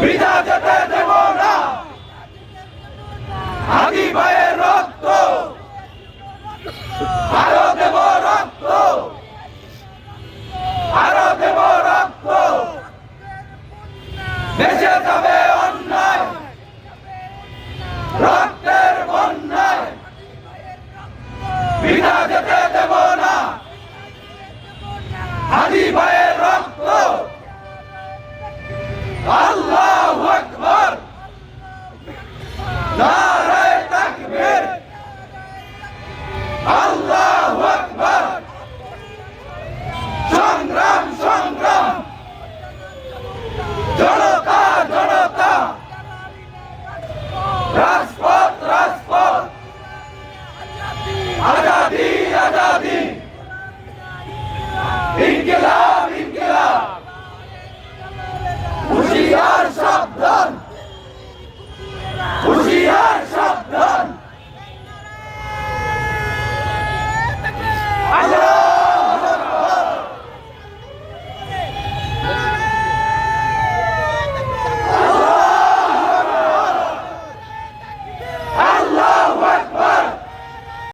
বিধা যেতে দেব না হাদি ভাইয়ের রক্ত আরো দেব রক্ত আরো দেব রক্ত বেঁচে যাবে অন্যায় রক্তের বন্যায় বিধা যেতে দেব না হাদি ভাইয়ের রক্ত আল্লাহু আকবার নারায়ে তাকবীর আল্লাহু আকবার সংগ্রাম সংগ্রাম জনতা জনতা রাজপথ রাজপথ আজাদি আজাদি ইনকিলাব